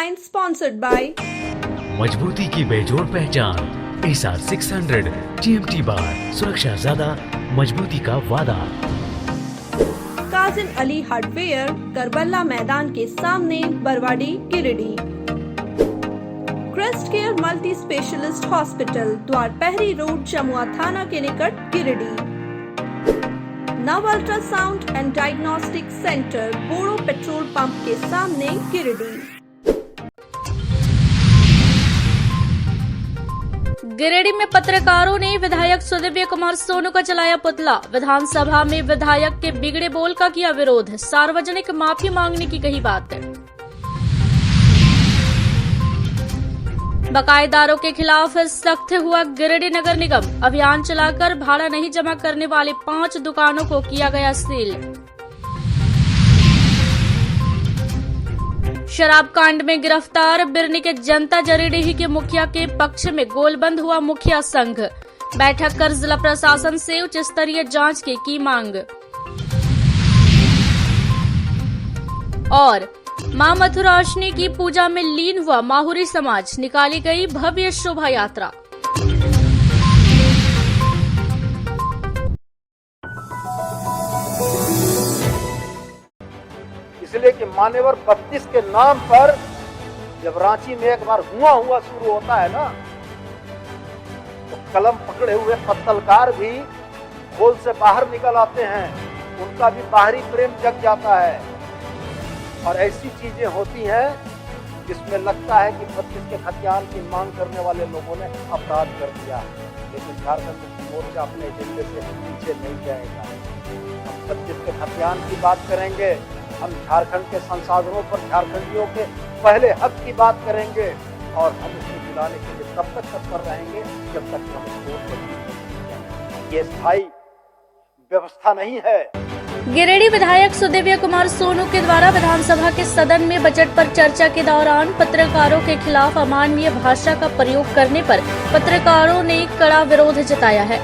headline sponsored by मजबूती की बेजोड़ पहचान एसआर 600 TMT बार, सुरक्षा ज्यादा, मजबूती का वादा। काजिम अली हार्डवेयर, करबला मैदान के सामने, Barwadi, Giridih. Crest care multi specialist hospital, Dwarpahari road, Jamua थाना के निकट, Giridih. Nav ultrasound and diagnostic centre, Bodo petrol pump के सामने, गिरिडीह। गिरिडीह में पत्रकारों ने विधायक सुदिव्य कुमार सोनू का चलाया पुतला। विधानसभा में विधायक के बिगड़े बोल का किया विरोध, सार्वजनिक माफी मांगने की कही बात। बकायेदारों के खिलाफ सख्त हुआ गिरिडीह नगर निगम, अभियान चलाकर भाड़ा नहीं जमा करने वाले 5 दुकानों को किया गया सील। शराब कांड में गिरफ्तार बिरनी के जनता जरीडीह के मुखिया के पक्ष में गोलबंद हुआ मुखिया संघ, बैठक कर जिला प्रशासन से उच्च स्तरीय जांच की मांग। और मां मथुराष्टमी की पूजा में लीन हुआ माहुरी समाज, निकाली गई भव्य शोभा यात्रा। इसलिए कि मान्यवर 32 के नाम पर जब रांची में एक बार हुआ शुरू होता है ना, तो कलम पकड़े हुए पत्तलकार भी खोल से बाहर निकल आते हैं, उनका भी बाहरी प्रेम जग जाता है। और ऐसी चीजें होती हैं जिसमें लगता है कि 32 के खतियान की मांग करने वाले लोगों ने अपराध कर दिया, लेकिन झारखंड मुक्ति मोर्चा अपने एजेंडे से पीछे नहीं जाएगा। हम 32 के खतियान की बात करेंगे, हम झारखंड के संसाधनों पर झारखंडियों के पहले हक की बात करेंगे, और हम उसको दिलाने के लिए तब तक तत्पर रहेंगे जब तक हम उसको। ये स्थायी व्यवस्था नहीं है। गिरिडीह विधायक सुदिव्य कुमार सोनू के द्वारा विधानसभा के सदन में बजट पर चर्चा के दौरान पत्रकारों के खिलाफ अमानवीय भाषा का प्रयोग करने पर पत्रकारों ने कड़ा विरोध जताया है।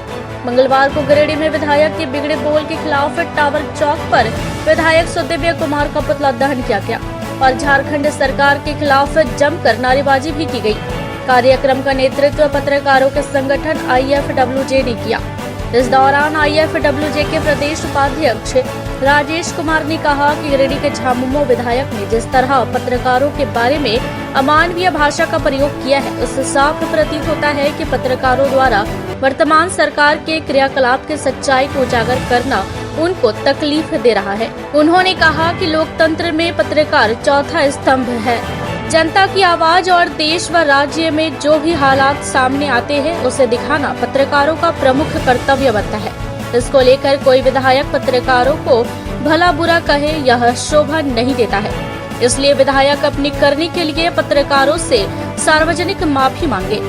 मंगलवार को गिरिडीह में विधायक के बिगड़े बोल के खिलाफ टावर चौक पर विधायक सुदिव्य कुमार का पुतला दहन किया गया और झारखंड सरकार के खिलाफ जमकर नारेबाजी भी की गई। कार्यक्रम का नेतृत्व पत्रकारों के संगठन IFWJ ने किया। इस दौरान IFWJ के प्रदेश उपाध्यक्ष राजेश कुमार ने कहा कि गिरिडीह के झामुमो विधायक ने जिस तरह पत्रकारों के बारे में अमानवीय भाषा का प्रयोग किया है, उससे साफ प्रतीत होता है कि पत्रकारों द्वारा वर्तमान सरकार के क्रियाकलाप के सच्चाई को उजागर करना उनको तकलीफ दे रहा है। उन्होंने कहा कि लोकतंत्र में पत्रकार चौथा स्तंभ है। जनता की आवाज और देश व राज्य में जो भी हालात सामने आते हैं उसे दिखाना पत्रकारों का प्रमुख कर्तव्य बनता है। इसको लेकर कोई विधायक पत्रकारों को भला बुरा कहे, यह शोभा नहीं देता है। इसलिए विधायक अपनी करनी के लिए पत्रकारों से सार्वजनिक माफी मांगे।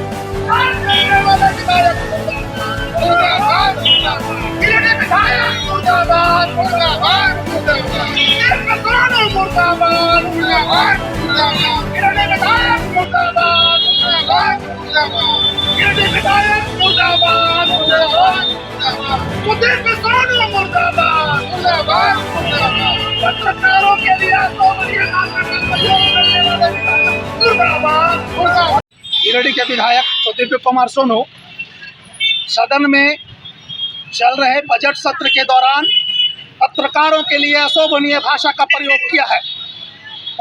पत्रकारों के लिए गिरिडीह के विधायक सुदिव्य कुमार सोनू सदन में चल रहे बजट सत्र के दौरान पत्रकारों के लिए अशोभनीय भाषा का प्रयोग किया है।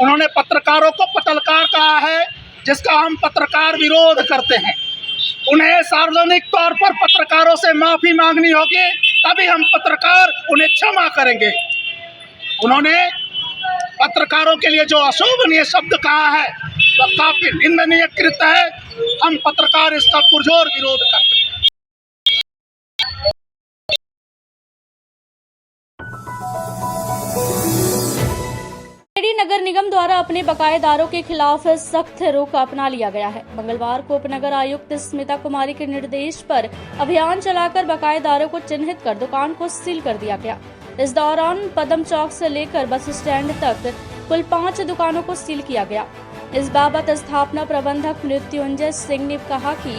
उन्होंने पत्रकारों को पतलकार कहा है, जिसका हम पत्रकार विरोध करते हैं। उन्हें सार्वजनिक तौर पर पत्रकारों से माफी मांगनी होगी, तभी हम पत्रकार उन्हें क्षमा करेंगे। उन्होंने पत्रकारों के लिए जो अशोभनीय शब्द कहा है वह काफी निंदनीय कृत्य है। हम पत्रकार इसका पुरजोर विरोध करते हैं। गिरिडीह नगर निगम द्वारा अपने बकायेदारों के खिलाफ सख्त रुख अपना लिया गया है। मंगलवार को उपनगर आयुक्त स्मिता कुमारी के निर्देश पर अभियान चलाकर बकायेदारों को चिन्हित कर दुकान को सील कर दिया गया। इस दौरान पदम चौक से लेकर बस स्टैंड तक कुल 5 दुकानों को सील किया गया। इस बाबत स्थापना प्रबंधक मृत्युंजय सिंह ने कहा कि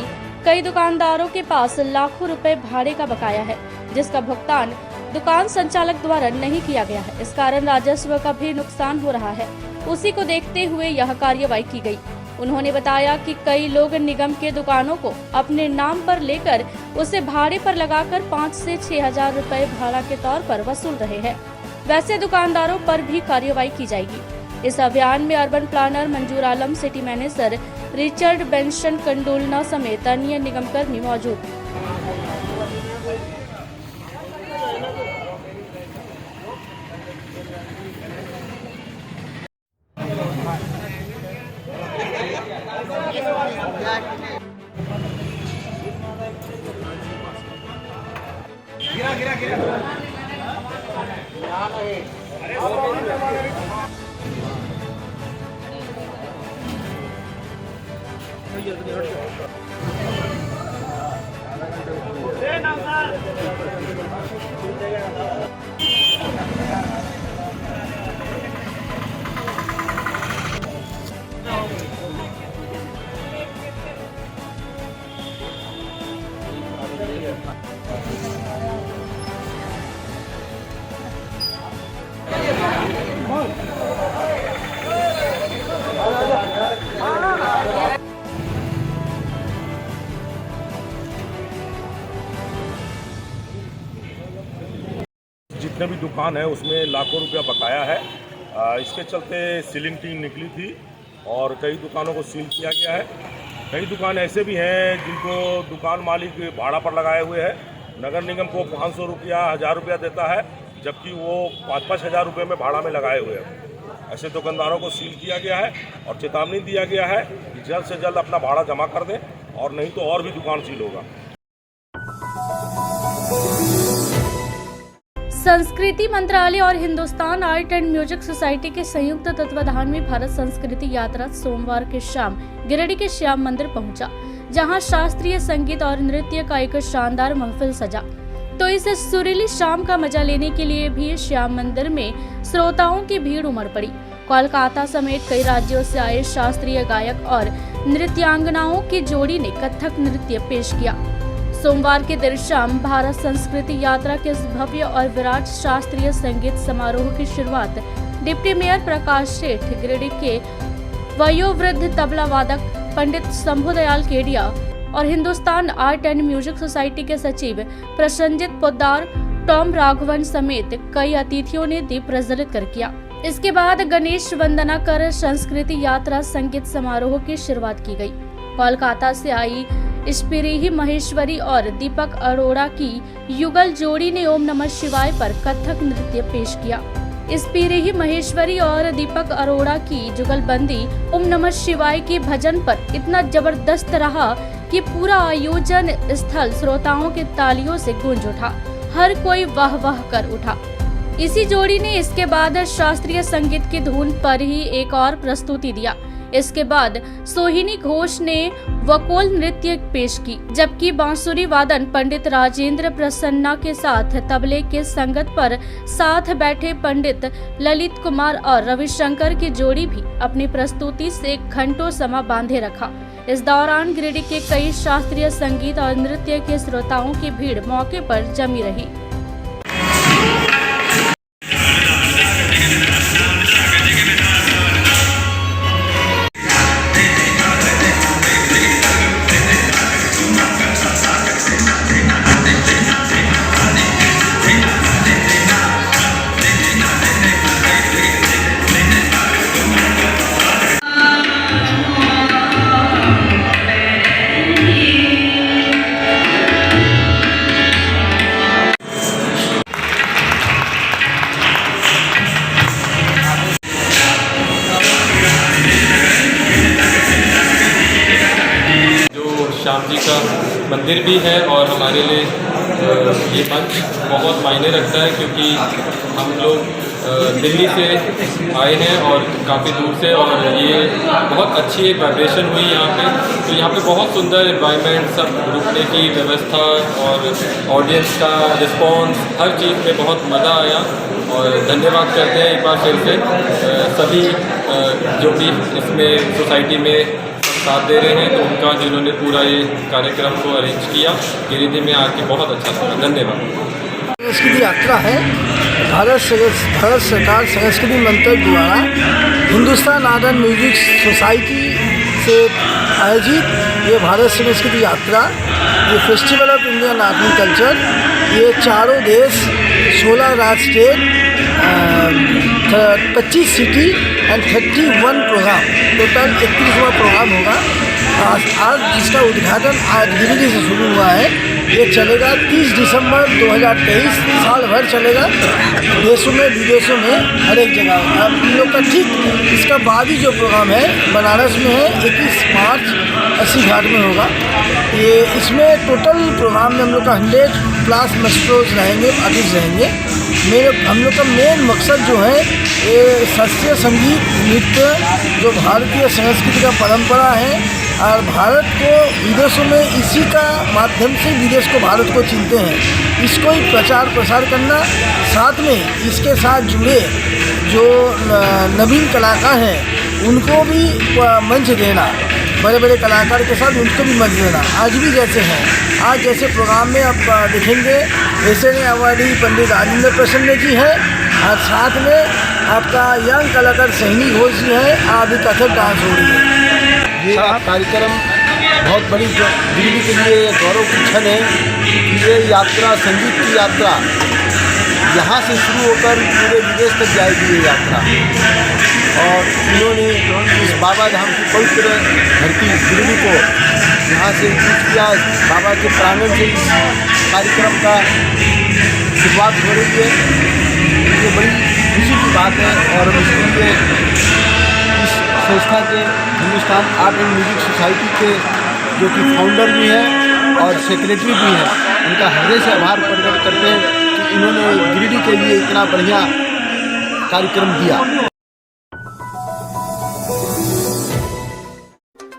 कई दुकानदारों के पास लाखों रुपए भाड़े का बकाया है, जिसका भुगतान दुकान संचालक द्वारा नहीं किया गया है। इस कारण राजस्व का भी नुकसान हो रहा है। उसी को देखते हुए यह कार्रवाई की गई। उन्होंने बताया कि कई लोग निगम के दुकानों को अपने नाम पर लेकर उसे भाड़े पर लगाकर 5 से 6 हजार रुपए भाड़ा के तौर पर वसूल रहे हैं। वैसे दुकानदारों पर भी कार्रवाई की जाएगी। इस अभियान में अर्बन प्लानर मंजूर आलम, सिटी मैनेजर रिचर्ड बेंसन कंडोलना समेत अन्य निगम कर्मी मौजूद। जितने भी दुकान है उसमें लाखों रुपया बकाया है। इसके चलते सीलिंग टीम निकली थी और कई दुकानों को सील किया गया है। कई दुकान ऐसे भी हैं जिनको दुकान मालिक भाड़ा पर लगाए हुए हैं। नगर निगम को 500 रुपया 1000 रुपया देता है, जबकि वो 5-5 हज़ार रुपये में भाड़ा में लगाए हुए हैं। ऐसे दुकानदारों को सील किया गया है और चेतावनी दिया गया है कि जल्द से जल्द अपना भाड़ा जमा कर दें, और नहीं तो और भी दुकान सील होगा। संस्कृति मंत्रालय और Hindustan art and music society के संयुक्त तत्वाधान में भारत संस्कृति यात्रा सोमवार की शाम गिरिडीह के श्याम मंदिर पहुंचा, जहां शास्त्रीय संगीत और नृत्य का एक शानदार महफिल सजा। तो इस सुरीली शाम का मजा लेने के लिए भी श्याम मंदिर में श्रोताओं की भीड़ उमड़ पड़ी। कोलकाता समेत कई राज्यों से आए शास्त्रीय गायक और नृत्यांगनाओं की जोड़ी ने कथक नृत्य पेश किया। सोमवार की देर शाम भारत संस्कृति यात्रा के इस भव्य और विराट शास्त्रीय संगीत समारोह की शुरुआत डिप्टी मेयर प्रकाश सेठ, गिरिडीह के वयोवृद्ध तबला वादक पंडित शंभुदयाल केडिया और Hindustan art and music society के सचिव प्रसन्नजीत पोद्दार, टॉम राघवन समेत कई अतिथियों ने दीप प्रज्वलित कर किया। इसके बाद गणेश वंदना कर संस्कृति यात्रा संगीत समारोह की शुरुआत की गई। कोलकाता से आई स्पिरिही महेश्वरी और दीपक अरोड़ा की युगल जोड़ी ने ओम नमः शिवाय पर कथक नृत्य पेश किया। स्पिरिही महेश्वरी और दीपक अरोड़ा की जुगलबंदी ओम नमः शिवाय के भजन पर इतना जबरदस्त रहा कि पूरा आयोजन स्थल श्रोताओं के तालियों से गूंज उठा। हर कोई वाह वाह कर उठा। इसी जोड़ी ने इसके बाद शास्त्रीय संगीत की धुन पर ही एक और प्रस्तुति दिया। इसके बाद सोहिनी घोष ने वकोल नृत्य पेश की, जबकि बांसुरी वादन पंडित राजेंद्र प्रसन्ना के साथ तबले के संगत पर साथ बैठे पंडित ललित कुमार और रविशंकर की जोड़ी भी अपनी प्रस्तुति से घंटों समा बांधे रखा। इस दौरान गिरिडीह के कई शास्त्रीय संगीत और नृत्य के श्रोताओं की भीड़ मौके पर जमी रही। श्याम जी का मंदिर भी है और हमारे लिए ये मंच बहुत मायने रखता है, क्योंकि हम लोग दिल्ली से आए हैं और काफ़ी दूर से, और ये बहुत अच्छी एक वाइब्रेशन हुई यहाँ पे। तो यहाँ पे बहुत सुंदर एनवायरनमेंट, सब रुकने की व्यवस्था और ऑडियंस का रिस्पॉन्स, हर चीज़ में बहुत मज़ा आया। और धन्यवाद करते हैं एक बार फिर से सभी जो भी इसमें सोसाइटी में साथ दे रहे हैं, तो उनका जिन्होंने पूरा ये कार्यक्रम को अरेंज किया। गिरिडीह में आके बहुत अच्छा लगा। धन्यवाद। इसकी यात्रा है भारत सरकार संस्कृति मंत्रालय द्वारा Hindustan art and music society से आयोजित ये भारत संस्कृति यात्रा, ये festival of Indian art and culture, ये चारों देश 16 राज्य state 25 city and 31 programme, total 31वां प्रोग्राम होगा। आज जिसका उद्घाटन आज गिरिडीह से शुरू हुआ है, ये चलेगा 30 दिसंबर 2023, साल भर चलेगा, देशों में विदेशों में हर एक जगह। अब इन लोग का ठीक इसका बाद ही जो प्रोग्राम है बनारस में है, 21 मार्च अस्सी घाट में होगा। ये इसमें टोटल प्रोग्राम में हम लोग का 100+ मास्टर्स रहेंगे, आर्टिस्ट रहेंगे। हम लोग का मेन मकसद जो है ये शास्त्रीय संगीत नृत्य जो भारतीय संस्कृति का परंपरा है और भारत को विदेशों में इसी का माध्यम से विदेश को भारत को चिनते हैं, इसको ही प्रचार प्रसार करना, साथ में इसके साथ जुड़े जो नवीन कलाकार हैं उनको भी मंच देना, बड़े बड़े कलाकार के साथ उनको भी मंच देना। आज भी जैसे हैं, आज जैसे प्रोग्राम में आप देखेंगे एसएन अवार्डी पंडित राजेंद्र प्रसन्न जी हैं और साथ में आपका यंग कलाकार सैनी घोष जी हैं, अभी कथक डांस हो रही है। ये कार्यक्रम बहुत बड़ी गिरिडीह के लिए गौरव की क्षण है कि ये यात्रा, संगीत की यात्रा यहाँ से शुरू होकर पूरे विदेश तक जाएगी ये यात्रा। और इन्होंने इस बाबा धाम की पवित्र धरती गिरिडीह को यहाँ से चूज किया। बाबा के प्रांगण से इस कार्यक्रम का शुरुआत हो रही है, ये बड़ी खुशी की बात है। और इसके लिए इस संस्था के Hindustan art and music society के जो कि फाउंडर भी हैं और सेक्रेटरी भी हैं, उनका हृदय से आभार प्रकट करते हैं कि इन्होंने गिरिडीह के लिए इतना बढ़िया कार्यक्रम दिया।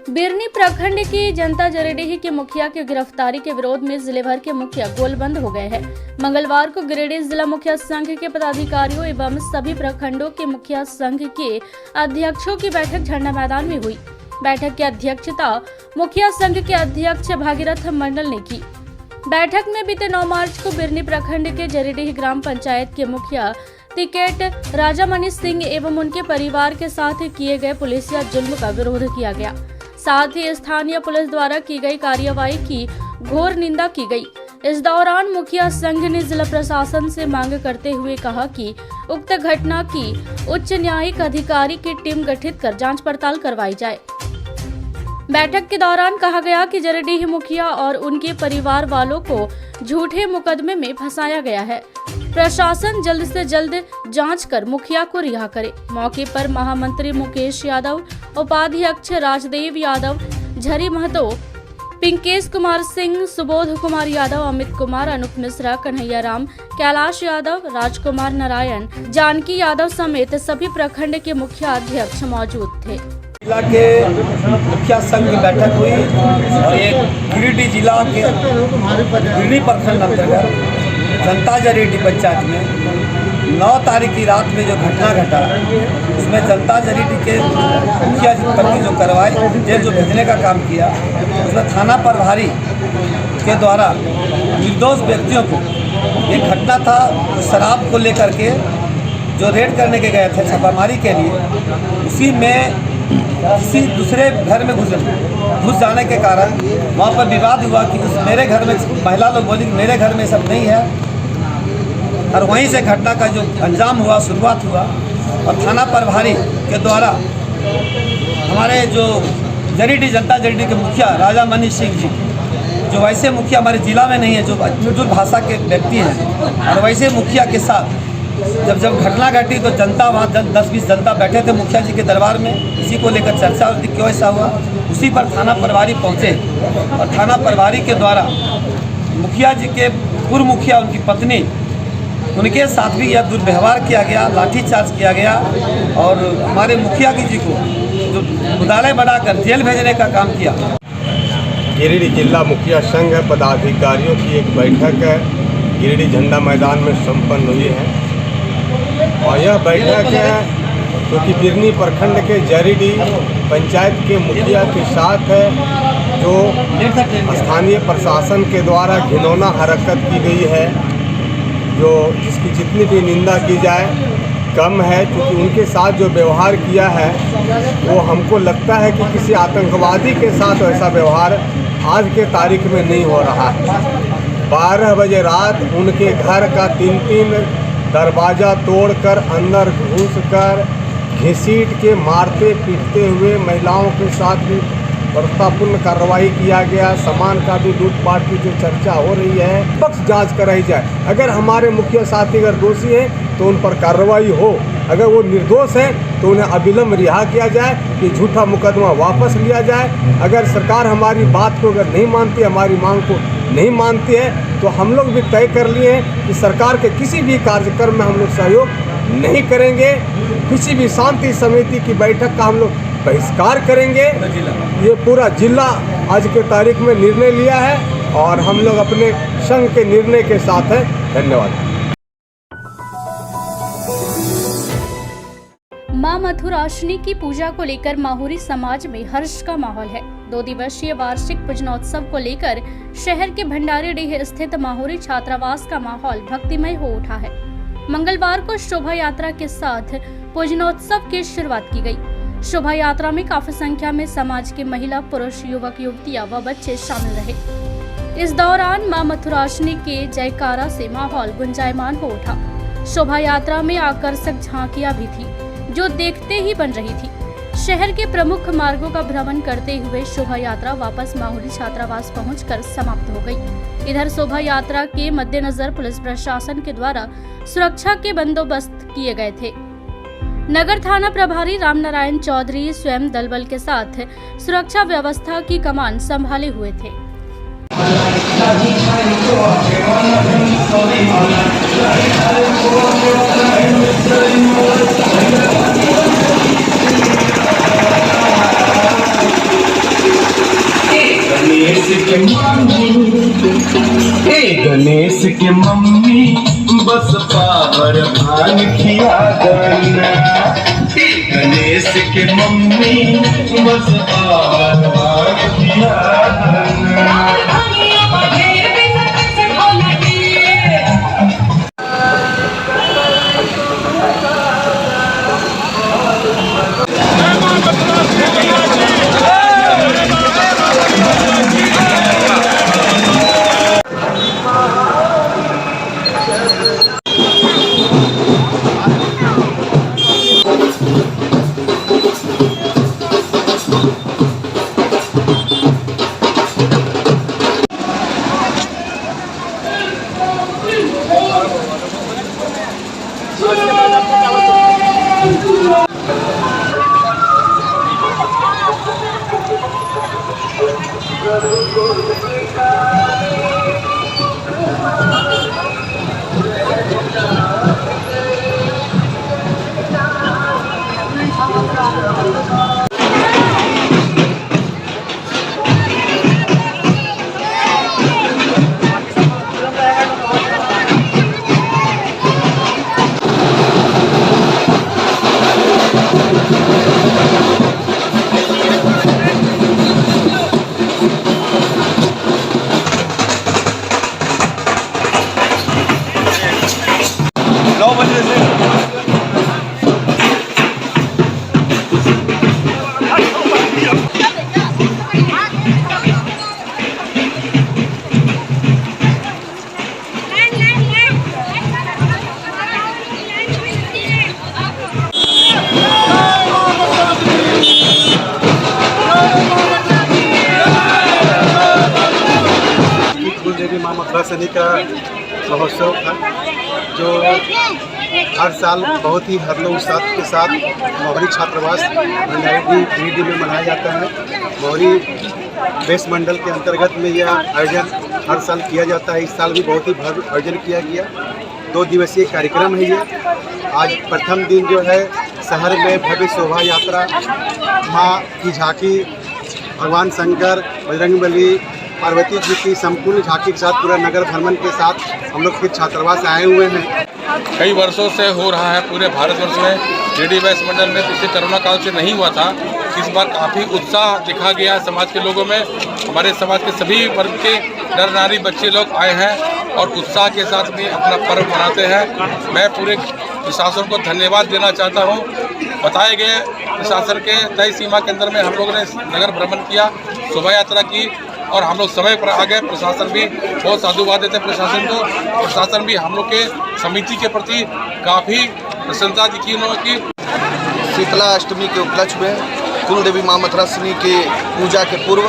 बिरनी प्रखंड की जनता गिरिडीह के मुखिया की गिरफ्तारी के विरोध में जिले भर के मुखिया गोलबंद हो गए हैं। मंगलवार को गिरिडीह जिला मुखिया संघ के पदाधिकारियों एवं सभी प्रखंडों के मुखिया संघ के अध्यक्षों की बैठक झंडा मैदान में हुई। बैठक की अध्यक्षता मुखिया संघ के अध्यक्ष भागीरथ मंडल ने की। बैठक में बीते 9 मार्च को बिरनी प्रखंड के गिरिडीह ग्राम पंचायत के मुखिया टिकैत राजा मनी सिंह एवं उनके परिवार के साथ किए गए पुलिसिया जुल्म का विरोध किया गया। साथ ही स्थानीय पुलिस द्वारा की गई कार्रवाई की घोर निंदा की गई। इस दौरान मुखिया संघ ने जिला प्रशासन से मांग करते हुए कहा कि उक्त घटना की उच्च न्यायिक अधिकारी की टीम गठित कर जांच पड़ताल करवाई जाए। बैठक के दौरान कहा गया कि गिरिडीह मुखिया और उनके परिवार वालों को झूठे मुकदमे में फंसाया गया है। प्रशासन जल्द से जल्द जांच कर मुखिया को रिहा करे। मौके पर महामंत्री मुकेश यादव, उपाध्यक्ष राजदेव यादव, झरी महतो, पिंकेश कुमार सिंह, सुबोध कुमार यादव, अमित कुमार, अनुप मिश्रा, कन्हैया राम, कैलाश यादव, राजकुमार नारायण, जानकी यादव समेत सभी प्रखंड के मुखिया अध्यक्ष मौजूद थे। जिला के मुखिया संघ की बैठक हुई और एक गिरिडीह जिला के गिरिडीह प्रखंड अंतर्गत जनता गिरिडीह पंचायत में 9 तारीख की रात में जो घटना घटा, उसमें जनता गिरिडीह के मुखिया जी पर की जो कार्रवाई, जेल जो भेजने का काम किया, उसमें थाना प्रभारी के द्वारा निर्दोष व्यक्तियों को, ये घटना था शराब को लेकर के जो रेड करने के गए थे छापामारी के लिए, उसी में किसी दूसरे घर में घुस जाने के कारण वहाँ पर विवाद हुआ कि मेरे घर में, महिला लोग बोली मेरे घर में सब नहीं है, और वहीं से घटना का जो अंजाम हुआ, शुरुआत हुआ। और थाना प्रभारी के द्वारा हमारे जो गिरिडीह जनता गिरिडीह के मुखिया राजा मनी सिंह जी, जो वैसे मुखिया हमारे जिला में नहीं है, जो उर्दू भाषा के व्यक्ति हैं, और वैसे मुखिया के साथ जब घटना घटी तो जनता वहाँ 10-20 जनता बैठे थे मुखिया जी के दरबार में, इसी को लेकर चर्चा होती क्यों ऐसा हुआ। उसी पर थाना प्रभारी पहुँचे और थाना प्रभारी के द्वारा मुखिया जी के पूर्व मुखिया, उनकी पत्नी, उनके साथ भी यह दुर्व्यवहार किया गया, लाठीचार्ज किया गया और हमारे मुखिया जी को जो मुदाले बनाकर जेल भेजने का काम किया। गिरिडीह जिला मुखिया संघ पदाधिकारियों की एक बैठक गिरिडीह झंडा मैदान में संपन्न हुई है और यह बैठक जो कि बिरनी प्रखंड के गिरिडीह पंचायत के मुखिया के साथ है, जो स्थानीय प्रशासन के द्वारा घिनौना हरकत की गई है जिसकी जितनी भी निंदा की जाए कम है, क्योंकि उनके साथ जो व्यवहार किया है वो हमको लगता है कि किसी आतंकवादी के साथ ऐसा व्यवहार आज के तारीख में नहीं हो रहा है। 12 बजे रात उनके घर का 3 दरवाज़ा तोड़कर अंदर घुसकर घसीट के मारते पीटते हुए महिलाओं के साथ भी बर्तापूर्ण कार्रवाई किया गया। सामान का भी लूटपाट की जो चर्चा हो रही है, पक्ष जांच कराई जाए। अगर हमारे मुखिया साथी अगर दोषी हैं तो उन पर कार्रवाई हो, अगर वो निर्दोष हैं तो उन्हें अविलंब रिहा किया जाए, कि झूठा मुकदमा वापस लिया जाए। अगर सरकार हमारी बात को अगर नहीं मानती, हमारी मांग को नहीं मानती है, तो हम लोग भी तय कर लिए हैं कि सरकार के किसी भी कार्यक्रम में हम लोग सहयोग नहीं करेंगे। किसी भी शांति समिति की बैठक का हम लोग बहिष्कार करेंगे। ये पूरा जिला आज के तारीख में निर्णय लिया है और हम लोग अपने संघ के निर्णय के साथ हैं। धन्यवाद। मां मथुराशिनी की पूजा को लेकर माहुरी समाज में हर्ष का माहौल है। 2 दिवसीय वार्षिक पूजनोत्सव को लेकर शहर के भंडारीडीह स्थित माहुरी छात्रावास का माहौल भक्तिमय हो उठा है। मंगलवार को शोभा यात्रा के साथ पूजनोत्सव की शुरुआत की गई। शोभा यात्रा में काफी संख्या में समाज के महिला, पुरुष, युवक, युवतियां व बच्चे शामिल रहे। इस दौरान मां मथुराशिनी के जयकारा से माहौल गुंजायमान हो उठा। शोभा यात्रा में आकर्षक झांकियां भी थी, जो देखते ही बन रही थी। शहर के प्रमुख मार्गों का भ्रमण करते हुए शोभा यात्रा वापस माहुरी छात्रावास पहुंचकर समाप्त हो गई। इधर शोभा यात्रा के मद्देनजर पुलिस प्रशासन के द्वारा सुरक्षा के बंदोबस्त किए गए थे। नगर थाना प्रभारी रामनारायण चौधरी स्वयं दलबल के साथ सुरक्षा व्यवस्था की कमान संभाले हुए थे। गणेश के मम्मी बस पावर भांग खिया देना। गणेश के मम्मी बस पावर भांग खिया देना। मथुराशिनी का महोत्सव था, जो हर साल बहुत ही हर्षोल्लास के साथ माहुरी छात्रावास भंडारीडीह में मनाया जाता है। माहुरी बेस मंडल के अंतर्गत में यह आयोजन हर साल किया जाता है। इस साल भी बहुत ही भव्य आयोजन किया गया। 2 दिवसीय कार्यक्रम है ये। आज प्रथम दिन जो है शहर में भव्य शोभा यात्रा, माँ की झांकी, भगवान शंकर, बजरंगबली, पार्वती जी की संपूर्ण झांकी के साथ पूरा नगर भ्रमण के साथ हम लोग फिर छात्रावास आए हुए हैं। कई वर्षों से हो रहा है पूरे भारतवर्ष में। गिरिडीह बेस मंडल में पिछले कोरोना काल से नहीं हुआ था। इस बार काफ़ी उत्साह दिखा गया समाज के लोगों में। हमारे समाज के सभी वर्ग के नर नारी बच्चे लोग आए हैं और उत्साह के साथ भी अपना पर्व मनाते हैं। मैं पूरे प्रशासन को धन्यवाद देना चाहता हूँ। बताए गए प्रशासन के तय सीमा के अंदर में हम लोगों ने नगर भ्रमण किया, शोभा यात्रा की और हम लोग समय पर आ गए। प्रशासन भी बहुत साधुवाद देते हैं प्रशासन को। प्रशासन भी हम लोग के समिति के प्रति काफ़ी प्रसन्नता दिखी उन्होंने की। शीतला अष्टमी के उपलक्ष्य में कुल देवी माँ मथुरासिनी के पूजा के पूर्व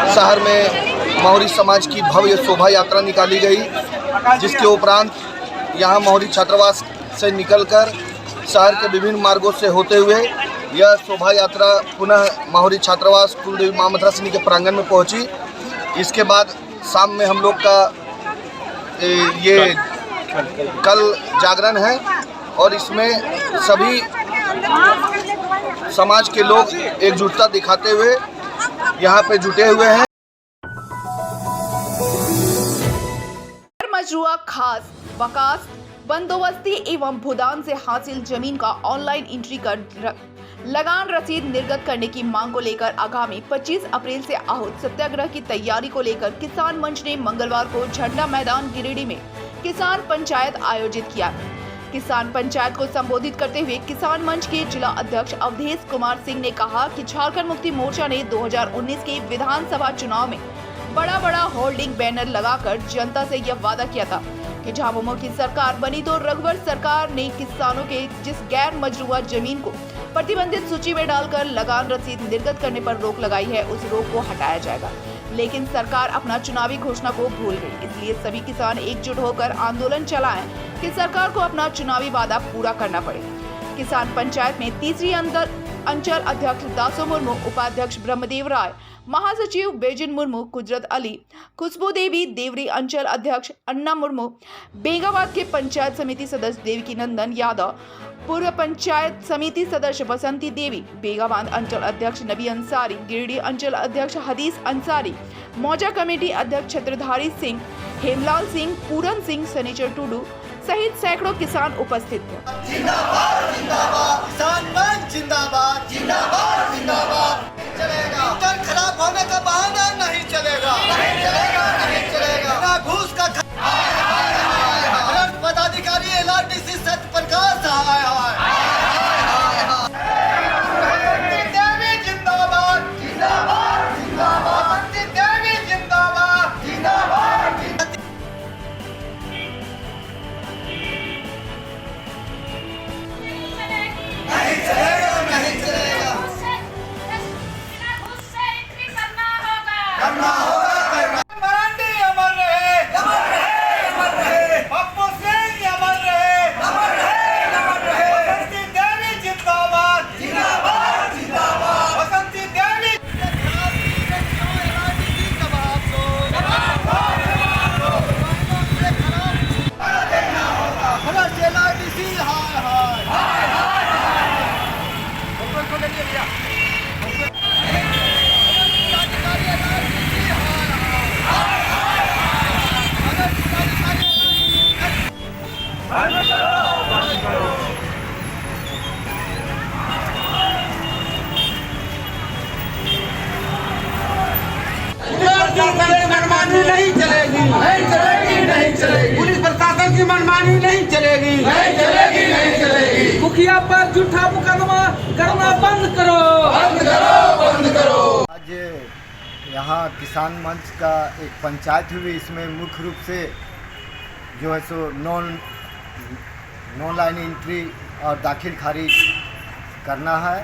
शहर में मौर्य समाज की भव्य शोभा यात्रा निकाली गई, जिसके उपरांत यहाँ मौर्य छात्रावास से निकलकर शहर के विभिन्न मार्गों से होते हुए यह शोभा यात्रा पुनः मौर्य छात्रावास कुलदेवी माँ मथुरासिनी के प्रांगण में पहुँची। इसके बाद शाम में हम लोग का ये कल जागरण है और इसमें सभी समाज के लोग एकजुटता दिखाते हुए यहाँ पे जुटे हुए हैं। मजरूआ खास वकास बंदोबस्ती एवं भूदान से हासिल जमीन का ऑनलाइन एंट्री कर लगान रसीद निर्गत करने की मांग को लेकर आगामी 25 अप्रैल से आहूत सत्याग्रह की तैयारी को लेकर किसान मंच ने मंगलवार को झंडा मैदान गिरिडीह में किसान पंचायत आयोजित किया। किसान पंचायत को संबोधित करते हुए किसान मंच के जिला अध्यक्ष अवधेश कुमार सिंह ने कहा कि झारखंड मुक्ति मोर्चा ने 2019 के विधानसभा चुनाव में बड़ा होल्डिंग बैनर लगाकर जनता से यह वादा किया था कि झामुमो की सरकार बनी तो रघुवर सरकार ने किसानों के जिस गैर मजरूआ जमीन को प्रतिबंधित सूची में डालकर लगान रसीद निर्गत करने पर रोक लगाई है, उस रोक को हटाया जाएगा। लेकिन सरकार अपना चुनावी घोषणा को भूल गई, इसलिए सभी किसान एकजुट होकर आंदोलन चलाएं कि सरकार को अपना चुनावी वादा पूरा करना पड़े। किसान पंचायत में तीसरी अंचल अध्यक्ष दासो मुर्मू, उपाध्यक्ष ब्रह्मदेव राय, महासचिव बेजिन मुर्मू, कुदरत अली, खुशबू देवी, देवरी अंचल अध्यक्ष अन्ना मुर्मू, बेगाबाद के पंचायत समिति सदस्य देवकी नंदन यादव, पूर्व पंचायत समिति सदस्य बसंती देवी, बेगाबाद अंचल अध्यक्ष नबी अंसारी, गिरिडीह अंचल अध्यक्ष हदीस अंसारी, मौजा कमेटी अध्यक्ष छत्रधारी सिंह, हेमलाल सिंह, पूरन सिंह, सनीचर टुडू सहित सैकड़ों किसान उपस्थित थे। जिंदाबाद जिंदाबाद किसान मंच जिंदाबाद जिंदाबाद जिंदाबाद चलेगा। इंजन खराब होने का बहाना नहीं चलेगा, नहीं चलेगा, नहीं चलेगा। ना घूस का पदाधिकारी LRDC सत्य प्रकाश हाय हाय देवी जिंदाबाद जिंदाबाद जिंदाबाद देवी जिंदाबाद जिंदाबाद। नहीं चलेगा, नहीं चलेगा। करना होगा, करना। मराठी अमर रहे, अमर रहे, अमर रहे। पप्पू सिंह अमर रहे, अमर रहे, अमर रहे। बसंती देवी जिंदाबाद, जिंदाबाद, जिंदाबाद। बसंती देवी मनमानी नहीं चलेगी, नहीं चलेगी, नहीं चलेगी। पुलिस प्रशासन की मनमानी नहीं चलेगी, नहीं चलेगी, नहीं चलेगी। मुखिया पर झूठा मुकदमा करना बंद करो, बंद करो, बंद करो। आज यहाँ किसान मंच का एक पंचायत हुई, इसमें मुख्य रूप से जो है सो नॉन लाइन एंट्री और दाखिल खारिज करना है।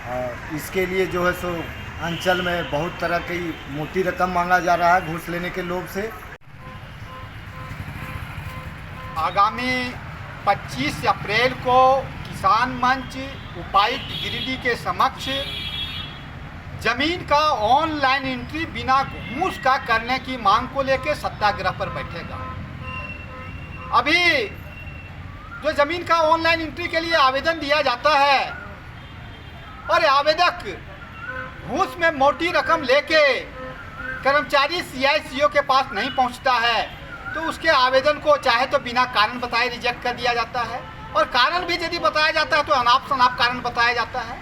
और इसके लिए जो है सो अंचल में बहुत तरह की मोटी रकम मांगा जा रहा है घूस लेने के लोभ से। आगामी 25 अप्रैल को किसान मंच उपायुक्त गिरिडीह के समक्ष जमीन का ऑनलाइन एंट्री बिना घूस का करने की मांग को लेकर सत्याग्रह पर बैठेगा। अभी जो जमीन का ऑनलाइन एंट्री के लिए आवेदन दिया जाता है और आवेदक घूस में मोटी रकम लेके कर्मचारी CICO के पास नहीं पहुंचता है तो उसके आवेदन को चाहे तो बिना कारण बताए रिजेक्ट कर दिया जाता है, और कारण भी यदि बताया जाता है तो अनाप शनाप कारण बताया जाता है।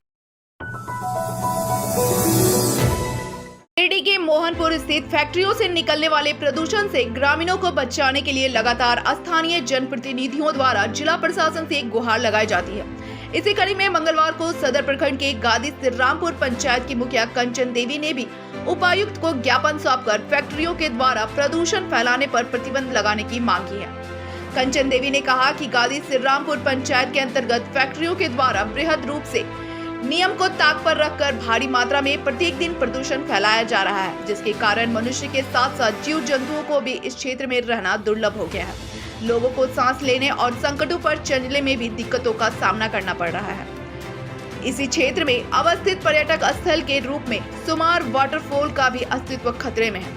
गिरिडीह के मोहनपुर स्थित फैक्ट्रियों से निकलने वाले प्रदूषण से ग्रामीणों को बचाने के लिए लगातार स्थानीय जनप्रतिनिधियों द्वारा जिला प्रशासन से गुहार लगाई जाती है। इसी कड़ी में मंगलवार को सदर प्रखंड के गादी श्रीरामपुर पंचायत की मुखिया कंचन देवी ने भी उपायुक्त को ज्ञापन सौंपकर फैक्ट्रियों के द्वारा प्रदूषण फैलाने पर प्रतिबंध लगाने की मांग की है। कंचन देवी ने कहा कि गादी श्रीरामपुर पंचायत के अंतर्गत फैक्ट्रियों के द्वारा बृहद रूप से नियम को ताक पर रखकर भारी मात्रा में प्रत्येक दिन प्रदूषण फैलाया जा रहा है, जिसके कारण मनुष्य के साथ साथ जीव जंतुओं को भी इस क्षेत्र में रहना दुर्लभ हो गया है। लोगों को सांस लेने और संकटों पर चलने में भी दिक्कतों का सामना करना पड़ रहा है। इसी क्षेत्र में अवस्थित पर्यटक स्थल के रूप में सुमार वाटरफॉल का भी अस्तित्व खतरे में है।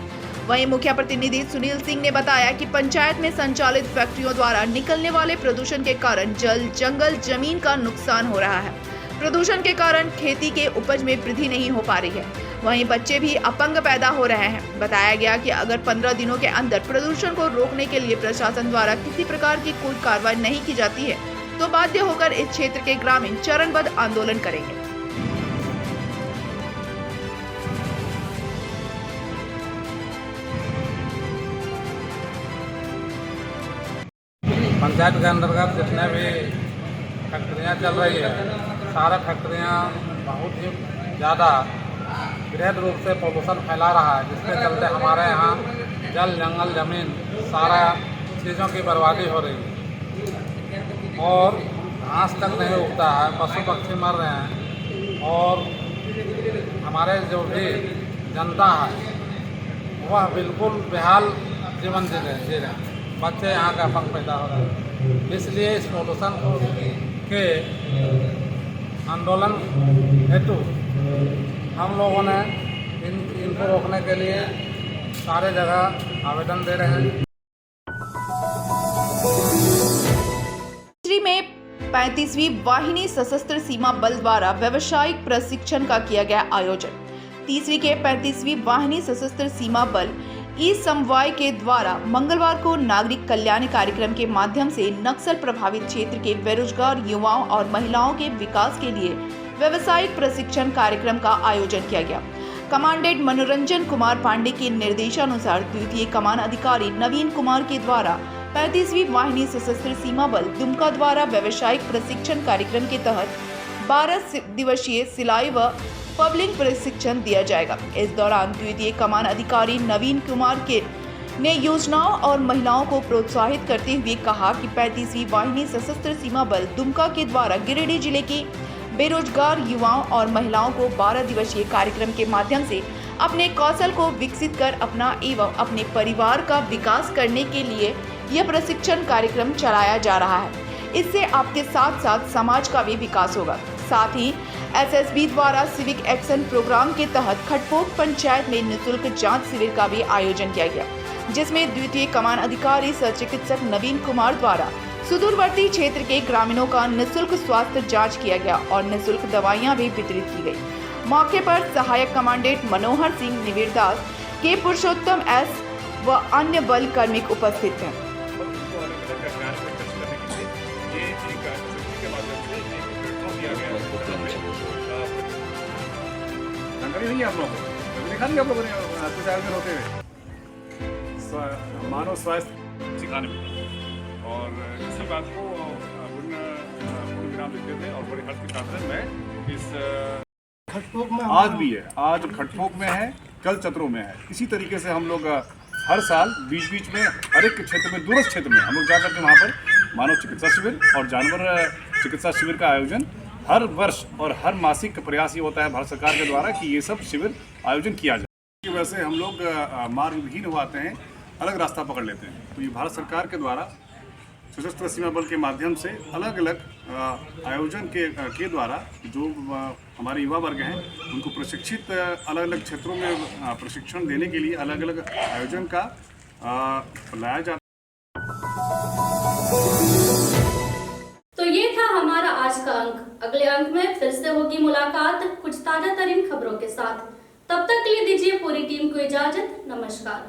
वहीं मुखिया प्रतिनिधि सुनील सिंह ने बताया कि पंचायत में संचालित फैक्ट्रियों द्वारा निकलने वाले प्रदूषण के कारण जल, जंगल, जमीन का नुकसान हो रहा है। प्रदूषण के कारण खेती के उपज में वृद्धि नहीं हो पा रही है। वहीं बच्चे भी अपंग पैदा हो रहे हैं। बताया गया कि अगर 15 दिनों के अंदर प्रदूषण को रोकने के लिए प्रशासन द्वारा किसी प्रकार की कोई कार्रवाई नहीं की जाती है तो बाध्य होकर इस क्षेत्र के ग्रामीण चरणबद्ध आंदोलन करेंगे। पंचायत के अंतर्गत जितने भी फैक्ट्रियाँ चल रही है, सारा फैक्ट्रियाँ बहुत ही ज़्यादा बृहद रूप से प्रदूषण फैला रहा है, जिसके चलते हमारे यहाँ जल, जंगल, ज़मीन सारा चीज़ों की बर्बादी हो रही है और घास तक नहीं उगता है, पशु पक्षी मर रहे हैं और हमारे जो भी जनता है वह बिल्कुल बेहाल जीवन जी रहे हैं। बच्चे यहाँ का अपंग पैदा हो रहे हैं। इसलिए इस प्रदूषण के आंदोलन हेतु हम लोगों ने इनको रोकने के लिए सारे जगह आवेदन दे रहे हैं। में 35वीं वाहिनी सशस्त्र सीमा बल द्वारा व्यावसायिक प्रशिक्षण का किया गया आयोजन। 30वीं के 35वीं वाहिनी सशस्त्र सीमा बल ई समवाय के द्वारा मंगलवार को नागरिक कल्याण कार्यक्रम के माध्यम से नक्सल प्रभावित क्षेत्र के बेरोजगार युवाओं और महिलाओं के विकास के लिए व्यावसायिक प्रशिक्षण कार्यक्रम का आयोजन किया गया। कमांडेंट मनोरंजन कुमार पांडे के निर्देशानुसार द्वितीय कमान अधिकारी नवीन कुमार के द्वारा 35वीं वाहिनी सशस्त्र सीमा बल दुमका द्वारा व्यावसायिक प्रशिक्षण कार्यक्रम के तहत 12 दिवसीय सिलाई व पब्लिक प्रशिक्षण दिया जाएगा। इस दौरान द्वितीय कमान अधिकारी नवीन कुमार ने योजनाओं और महिलाओं को प्रोत्साहित करते हुए कहा कि 35वीं वाहिनी सशस्त्र सीमा बल दुमका के द्वारा गिरिडीह जिले के बेरोजगार युवाओं और महिलाओं को 12 दिवसीय कार्यक्रम के माध्यम से अपने कौशल को विकसित कर अपना एवं अपने परिवार का विकास करने के लिए यह प्रशिक्षण कार्यक्रम चलाया जा रहा है। इससे आपके साथ साथ समाज का भी विकास होगा। साथ ही एसएसबी द्वारा सिविक एक्शन प्रोग्राम के तहत खटपोक पंचायत में निःशुल्क जांच शिविर का भी आयोजन किया गया, जिसमें द्वितीय कमान अधिकारी सह चिकित्सक नवीन कुमार द्वारा सुदूरवर्ती क्षेत्र के ग्रामीणों का निःशुल्क स्वास्थ्य जांच किया गया और निःशुल्क दवाइयां भी वितरित की गई। मौके पर सहायक कमांडेंट मनोहर सिंह, निवेरदास के पुरुषोत्तम एस व अन्य बल कार्मिक उपस्थित हैं। नहीं आप लोगों को देखा नहीं आप लोगों ने कुछ आयोजन होते हुए मानव स्वास्थ्य सिखाने में और इसी बात को पूर्ण विराम देते थे और बड़े हर्ष के साथ मैं इस खटपोक में आज भी है, आज खटपोक में है, कल चतरों में है। इसी तरीके से हम लोग हर साल बीच बीच में हर एक क्षेत्र में, दूरस्थ क्षेत्र में हम लोग जाकर के वहाँ पर मानव चिकित्सा शिविर और जानवर चिकित्सा शिविर का आयोजन हर वर्ष और हर मासिक का प्रयास ये होता है भारत सरकार के द्वारा कि ये सब शिविर आयोजन किया जाए। की वजह से हम लोग मार्ग विहीन हो आते हैं, अलग रास्ता पकड़ लेते हैं। तो ये भारत सरकार के द्वारा सशस्त्र सीमा बल के माध्यम से अलग अलग आयोजन के द्वारा जो हमारे युवा वर्ग हैं उनको प्रशिक्षित अलग अलग क्षेत्रों में प्रशिक्षण देने के लिए अलग अलग आयोजन का लाया जाता है। तो ये था हमारा आज का अंक। अगले अंक में फिर से होगी मुलाकात कुछ ताजा तरीन खबरों के साथ। तब तक के लिए दीजिए पूरी टीम को इजाजत। नमस्कार।